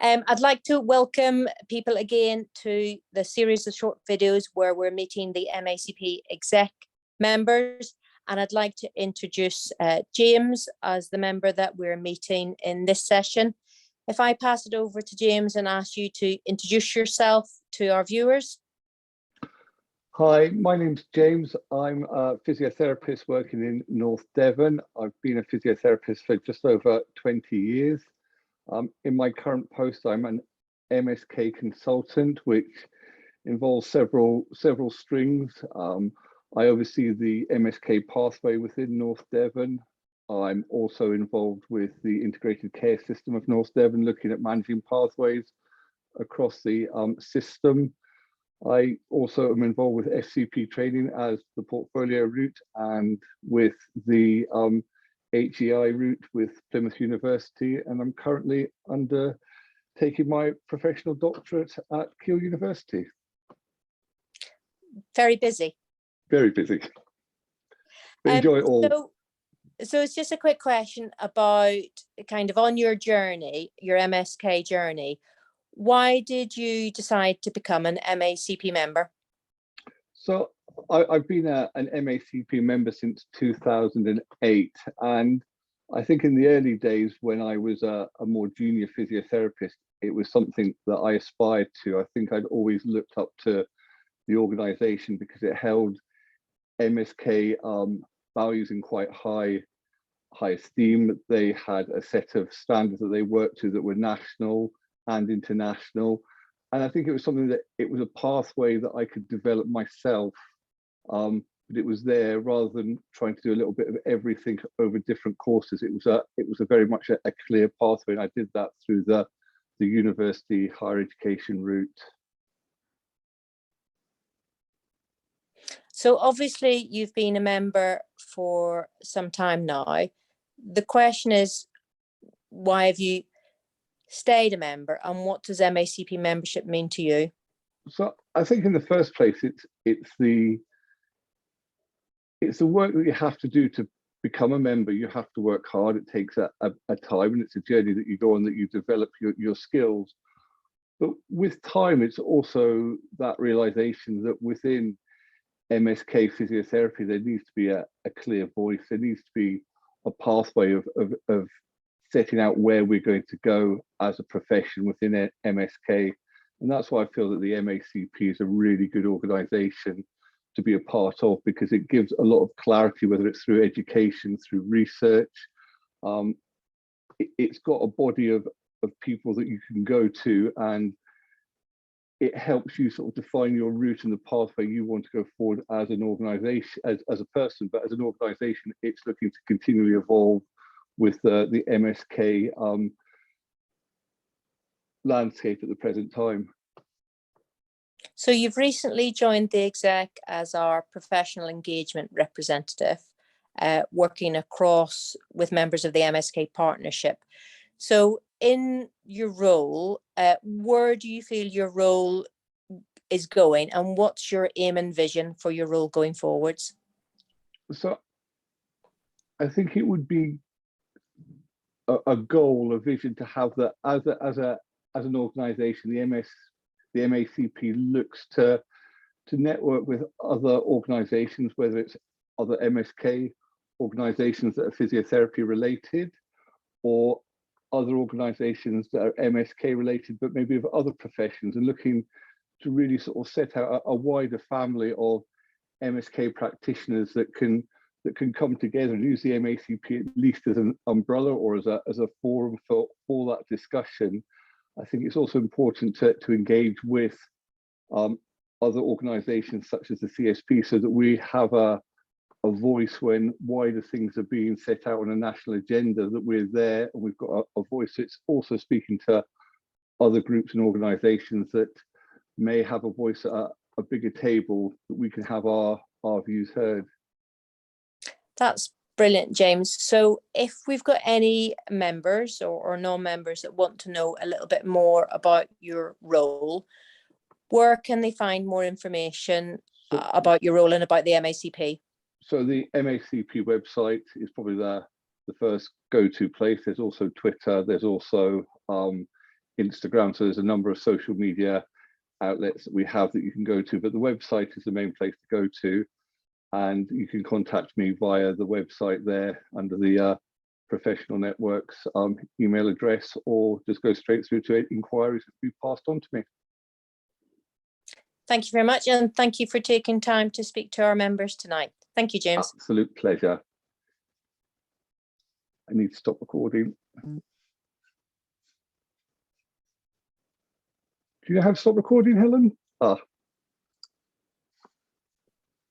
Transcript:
I'd like to welcome people again to the series of short videos where we're meeting the MACP exec members. And I'd like to introduce James as the member that we're meeting in this session. If I pass it over to James and ask you to introduce yourself to our viewers. Hi, my name's James. I'm a physiotherapist working in North Devon. I've been a physiotherapist for just over 20 years. In my current post, I'm an MSK consultant, which involves several strings. I oversee the MSK pathway within North Devon. I'm also involved with the integrated care system of North Devon, looking at managing pathways across the system. I also am involved with FCP training as the portfolio route and with the HEI route with Plymouth University, and I'm currently undertaking my professional doctorate at Keele University. Very busy. Very busy. But enjoy it all. So it's just a quick question about kind of on your journey, your MSK journey. Why did you decide to become an MACP member? So I've been an MACP member since 2008. And I think in the early days when I was a more junior physiotherapist, it was something that I aspired to. I think I'd always looked up to the organisation because it held MSK values in quite high esteem. They had a set of standards that they worked to that were national and international, and I think it was something that it was a pathway that I could develop myself, but it was there rather than trying to do a little bit of everything over different courses. It was a very much a clear pathway, and I did that through the university higher education route. So obviously you've been a member for some time now. The question is, why have you stayed a member, and what does MACP membership mean to you? So I think in the first place, it's the work that you have to do to become a member. You have to work hard. It takes a time, and it's a journey that you go on, that you develop your skills. But with time, it's also that realization that within MSK physiotherapy, there needs to be a clear voice. There needs to be a pathway of setting out where we're going to go as a profession within MSK. And that's why I feel that the MACP is a really good organisation to be a part of, because it gives a lot of clarity, whether it's through education, through research. It's got a body of people that you can go to, and it helps you sort of define your route and the pathway you want to go forward as an organisation, as a person, but as an organisation, it's looking to continually evolve with the MSK landscape at the present time. So you've recently joined the exec as our professional engagement representative, working across with members of the MSK partnership. So in your role, where do you feel your role is going, and what's your aim and vision for your role going forwards? So I think it would be a goal, a vision to have that as an organisation. The MACP looks to network with other organisations, whether it's other MSK organisations that are physiotherapy related, or other organisations that are MSK related, but maybe of other professions, and looking to really sort of set out a wider family of MSK practitioners that can come together and use the MACP at least as an umbrella or as a forum for that discussion. I think it's also important to engage with other organisations such as the CSP, so that we have a voice when wider things are being set out on a national agenda, that we're there and we've got a voice. It's also speaking to other groups and organisations that may have a voice at a bigger table, that we can have our views heard. That's brilliant, James. So if we've got any members or non-members that want to know a little bit more about your role, where can they find more information about your role and about the MACP? So the MACP website is probably the first go-to place. There's also Twitter. There's also Instagram. So there's a number of social media outlets that we have that you can go to, but the website is the main place to go to. And you can contact me via the website there under the professional networks email address, or just go straight through to inquiries that will be passed on to me. Thank you very much, and thank you for taking time to speak to our members tonight. Thank you, James. Absolute pleasure. I need to stop recording. Do you know how to stop recording, Helen? Ah.